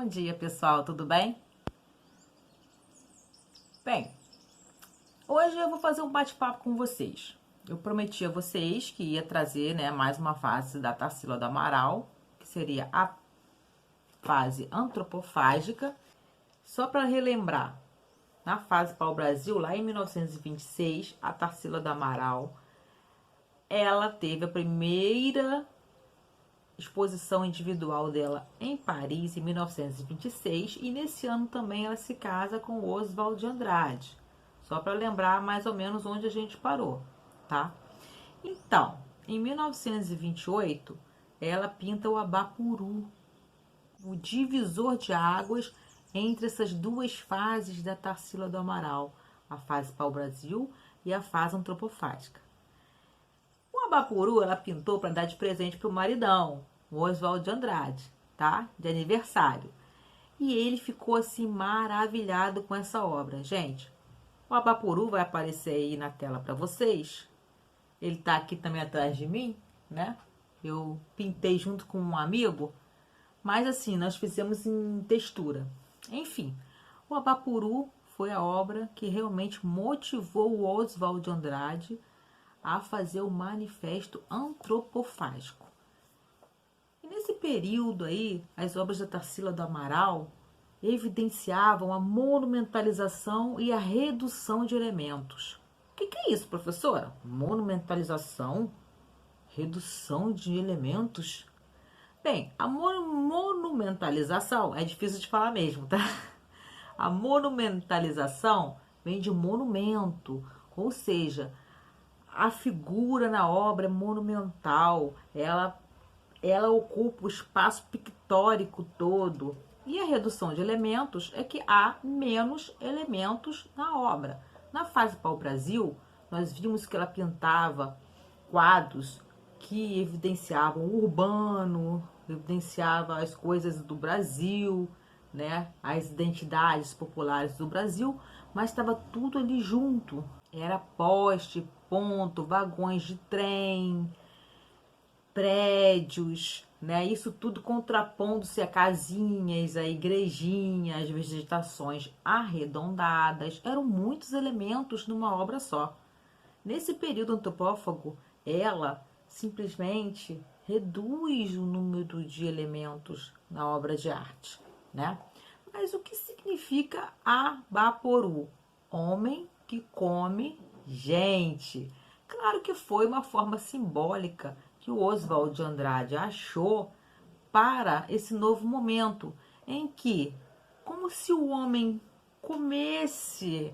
Bom dia, pessoal, tudo bem? Bem, hoje eu vou fazer um bate-papo com vocês. Eu prometi a vocês que ia trazer, né, mais uma fase da Tarsila do Amaral, que seria a fase antropofágica. Só para relembrar, na fase pau-brasil, lá em 1926, a Tarsila do Amaral, ela teve a primeira exposição individual dela em Paris em 1926 e nesse ano também ela se casa com Oswald de Andrade. Só para lembrar mais ou menos onde a gente parou, tá? Então, em 1928, ela pinta o Abapuru, o divisor de águas entre essas duas fases da Tarsila do Amaral, a fase pau-brasil e a fase antropofágica. O Abapuru ela pintou para dar de presente para o maridão, o Oswald de Andrade, tá? De aniversário. E ele ficou assim maravilhado com essa obra. Gente, o Abapuru vai aparecer aí na tela para vocês. Ele tá aqui também atrás de mim, né? Eu pintei junto com um amigo, mas assim, nós fizemos em textura. Enfim, o Abapuru foi a obra que realmente motivou o Oswald de Andrade a fazer o manifesto antropofágico. E nesse período aí, as obras da Tarsila do Amaral evidenciavam a monumentalização e a redução de elementos. O que é isso, professora? Monumentalização? Redução de elementos? Bem, a monumentalização é difícil de falar mesmo, tá? A monumentalização vem de monumento, ou seja, a figura na obra é monumental, ela ocupa o espaço pictórico todo. E a redução de elementos é que há menos elementos na obra. Na fase pau-brasil, nós vimos que ela pintava quadros que evidenciavam o urbano, evidenciava as coisas do Brasil, né, as identidades populares do Brasil, mas estava tudo ali junto. Era poste, ponto, vagões de trem, prédios, né? Isso tudo contrapondo-se a casinhas, a igrejinhas, as vegetações arredondadas. Eram muitos elementos numa obra só. Nesse período antropófago, ela simplesmente reduz o número de elementos na obra de arte, né? Mas o que significa Abaporu? Homem que come gente. Claro que foi uma forma simbólica que o Oswald de Andrade achou para esse novo momento em que, como se o homem comesse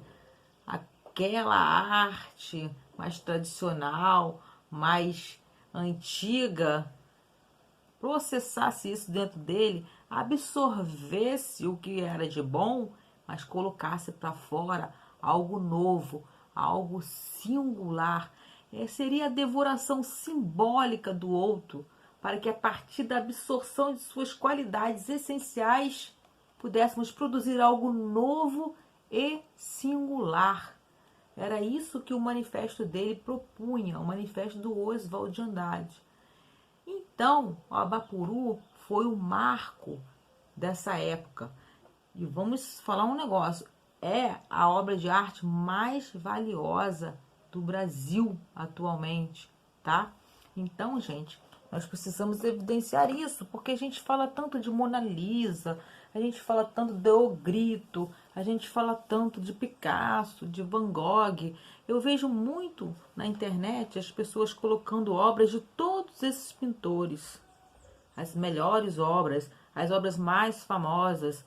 aquela arte mais tradicional, mais antiga, processasse isso dentro dele, absorvesse o que era de bom, mas colocasse para fora algo novo, algo singular. Seria a devoração simbólica do outro, para que a partir da absorção de suas qualidades essenciais pudéssemos produzir algo novo e singular. Era isso que o manifesto dele propunha, o manifesto do Oswald de Andrade. Então, o Abapuru foi o marco dessa época. E vamos falar um negócio, é a obra de arte mais valiosa do Brasil atualmente, tá? Então, gente, nós precisamos evidenciar isso, porque a gente fala tanto de Mona Lisa, a gente fala tanto de O Grito, a gente fala tanto de Picasso, de Van Gogh. Eu vejo muito na internet as pessoas colocando obras de todos esses pintores, as melhores obras, as obras mais famosas.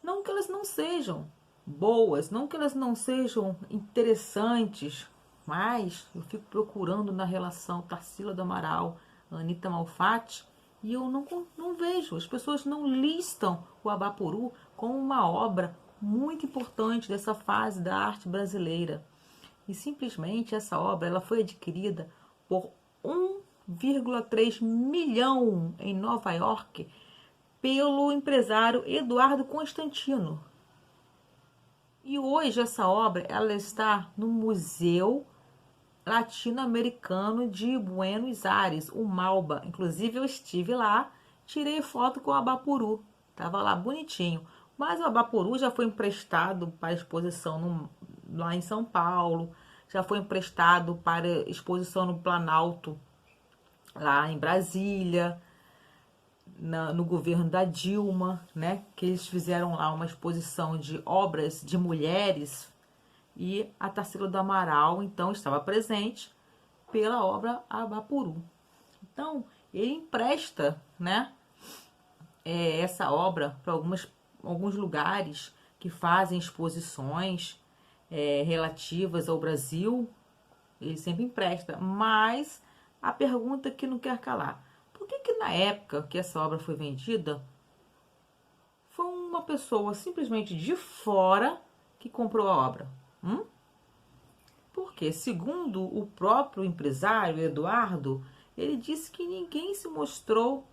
Não que elas não sejam boas, não que elas não sejam interessantes, mas eu fico procurando na relação Tarsila do Amaral, Anita Malfatti, e eu não vejo, as pessoas não listam o Abapuru como uma obra muito importante dessa fase da arte brasileira. E simplesmente essa obra ela foi adquirida por 1,3 milhão em Nova York pelo empresário Eduardo Constantino. E hoje essa obra ela está no Museu Latino-Americano de Buenos Aires, o MALBA. Inclusive eu estive lá, tirei foto com o Abapuru, Tava lá bonitinho. Mas o Abaporu já foi emprestado para exposição lá em São Paulo, já foi emprestado para exposição no Planalto, lá em Brasília, no governo da Dilma, né? Que eles fizeram lá uma exposição de obras de mulheres e a Tarsila do Amaral, então, estava presente pela obra Abaporu. Então, ele empresta, né, essa obra para alguns lugares que fazem exposições relativas ao Brasil. Ele sempre empresta, mas a pergunta que não quer calar: por que na época que essa obra foi vendida, foi uma pessoa simplesmente de fora que comprou a obra? Porque, segundo o próprio empresário Eduardo, ele disse que ninguém se mostrou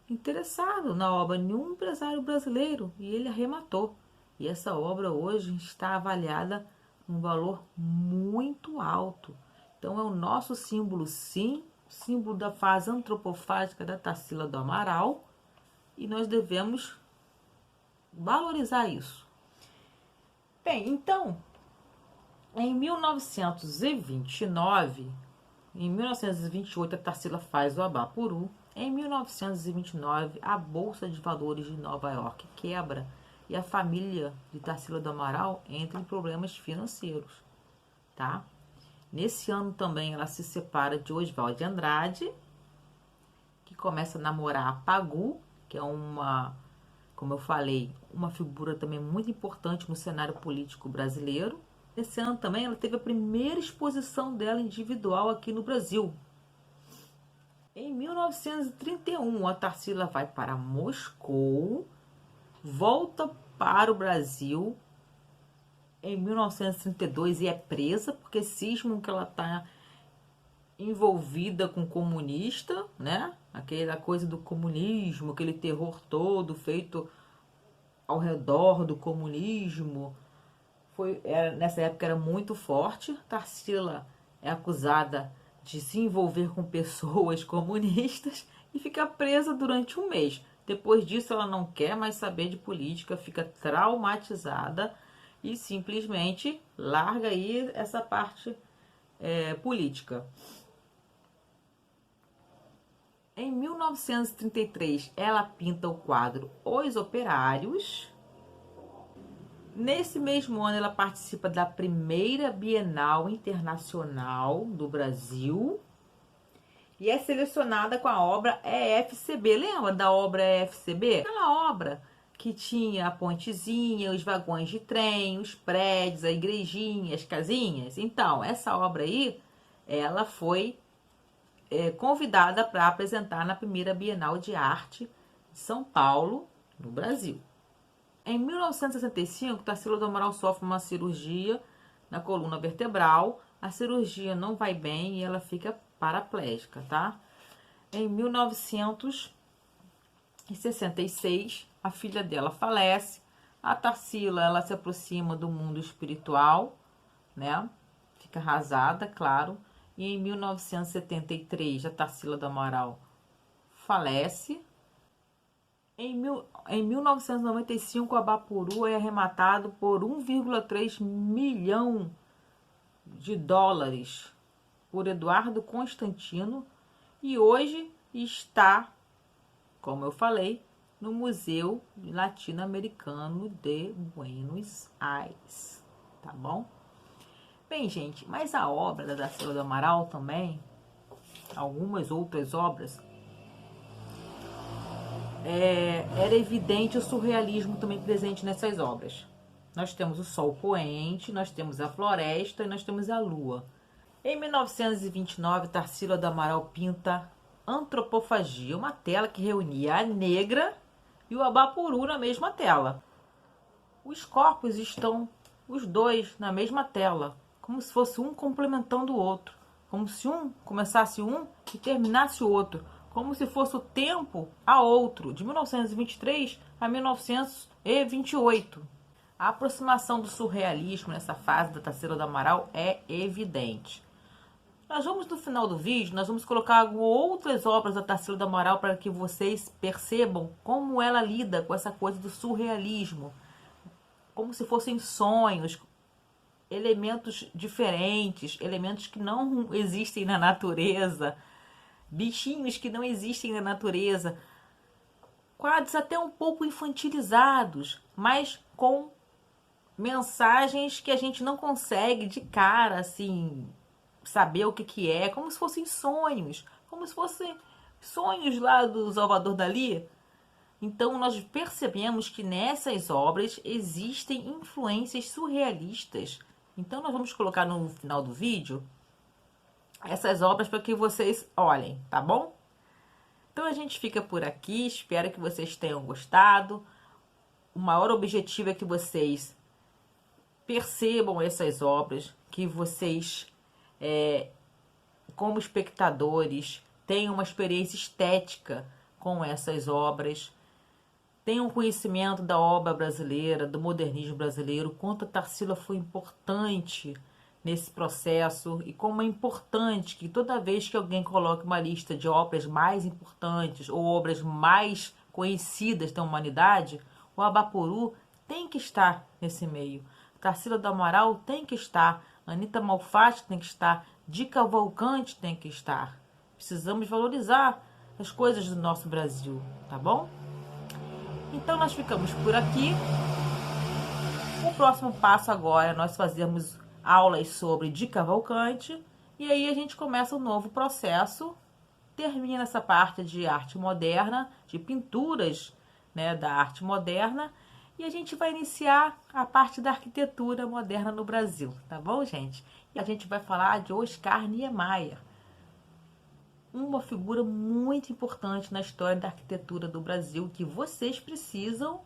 interessado na obra, nenhum empresário brasileiro, e ele arrematou. E essa obra hoje está avaliada num valor muito alto. Então é o nosso símbolo, sim, símbolo da fase antropofágica da Tarsila do Amaral, e nós devemos valorizar isso. Bem, então, em 1929, em 1928 a Tarsila faz o Abaporu. Em 1929, a Bolsa de Valores de Nova York quebra e a família de Tarsila do Amaral entra em problemas financeiros, tá? Nesse ano também ela se separa de Oswald de Andrade, que começa a namorar a Pagu, que é uma, como eu falei, uma figura também muito importante no cenário político brasileiro. Nesse ano também ela teve a primeira exposição dela individual aqui no Brasil. Em 1931, a Tarsila vai para Moscou, volta para o Brasil em 1932 e é presa porque cismam que ela está envolvida com comunista, né? Aquela coisa do comunismo, aquele terror todo feito ao redor do comunismo. Nessa época era muito forte. Tarsila é acusada de se envolver com pessoas comunistas e fica presa durante um mês. Depois disso, ela não quer mais saber de política, fica traumatizada e simplesmente larga aí essa parte política. Em 1933, ela pinta o quadro Os Operários. Nesse mesmo ano, ela participa da primeira Bienal Internacional do Brasil e é selecionada com a obra EFCB. Lembra da obra EFCB? Aquela obra que tinha a pontezinha, os vagões de trem, os prédios, a igrejinha, as casinhas. Então, essa obra aí, ela foi convidada para apresentar na primeira Bienal de Arte de São Paulo, no Brasil. Em 1965, Tarsila do Amaral sofre uma cirurgia na coluna vertebral. A cirurgia não vai bem e ela fica paraplégica, tá? Em 1966, a filha dela falece. A Tarsila, ela se aproxima do mundo espiritual, né? Fica arrasada, claro. E em 1973, a Tarsila do Amaral falece. Em 1995, o Abaporu é arrematado por 1,3 milhão de dólares por Eduardo Constantino e hoje está, como eu falei, no Museu Latino-Americano de Buenos Aires, tá bom? Bem, gente, mas a obra da Tarsila do Amaral também, algumas outras obras, era evidente o surrealismo também presente nessas obras. Nós temos o sol poente, nós temos a floresta e nós temos a lua. Em 1929, Tarsila do Amaral pinta Antropofagia, uma tela que reunia a negra e o Abaporu na mesma tela. Os corpos estão os dois na mesma tela, como se fosse um complementando o outro, como se um começasse um e terminasse o outro, como se fosse o tempo a outro, de 1923 a 1928. A aproximação do surrealismo nessa fase da Tarsila do Amaral é evidente. Nós vamos, no final do vídeo, nós vamos colocar outras obras da Tarsila do Amaral para que vocês percebam como ela lida com essa coisa do surrealismo, como se fossem sonhos, elementos diferentes, elementos que não existem na natureza, bichinhos que não existem na natureza, quadros até um pouco infantilizados, mas com mensagens que a gente não consegue de cara, assim, saber o que que é, como se fossem sonhos, como se fossem sonhos lá do Salvador Dalí. Então nós percebemos que nessas obras existem influências surrealistas. Então nós vamos colocar no final do vídeo essas obras para que vocês olhem, tá bom? Então a gente fica por aqui, espero que vocês tenham gostado. O maior objetivo é que vocês percebam essas obras, que vocês, como espectadores, tenham uma experiência estética com essas obras, tenham conhecimento da obra brasileira, do modernismo brasileiro, quanto a Tarsila foi importante nesse processo e como é importante que toda vez que alguém coloque uma lista de obras mais importantes ou obras mais conhecidas da humanidade, o Abaporu tem que estar nesse meio. Tarsila do Amaral tem que estar, Anita Malfatti tem que estar, Di Cavalcanti tem que estar. Precisamos valorizar as coisas do nosso Brasil, tá bom? Então nós ficamos por aqui. O próximo passo agora é nós fazermos aulas sobre Di Cavalcanti e aí a gente começa um novo processo, termina essa parte de arte moderna, de pinturas, né, da arte moderna, e a gente vai iniciar a parte da arquitetura moderna no Brasil, tá bom, gente? E a gente vai falar de Oscar Niemeyer, uma figura muito importante na história da arquitetura do Brasil que vocês precisam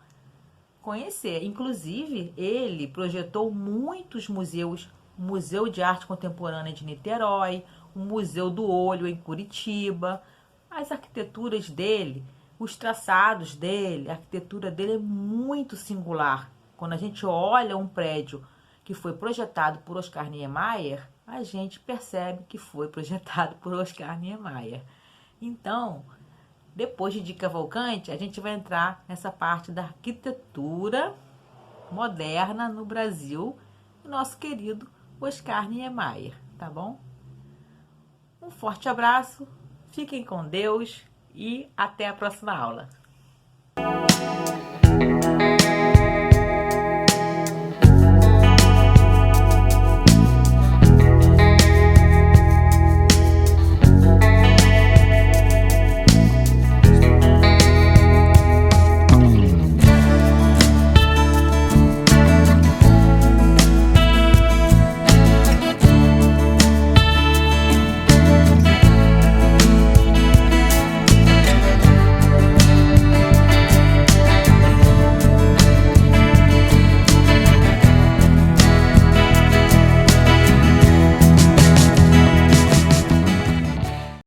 conhecer. Inclusive, ele projetou muitos museus, o Museu de Arte Contemporânea de Niterói, o Museu do Olho em Curitiba. As arquiteturas dele, os traçados dele, a arquitetura dele é muito singular. Quando a gente olha um prédio que foi projetado por Oscar Niemeyer, a gente percebe que foi projetado por Oscar Niemeyer. Então, depois de Di Cavalcanti, a gente vai entrar nessa parte da arquitetura moderna no Brasil, nosso querido Oscar Niemeyer, tá bom? Um forte abraço, fiquem com Deus e até a próxima aula.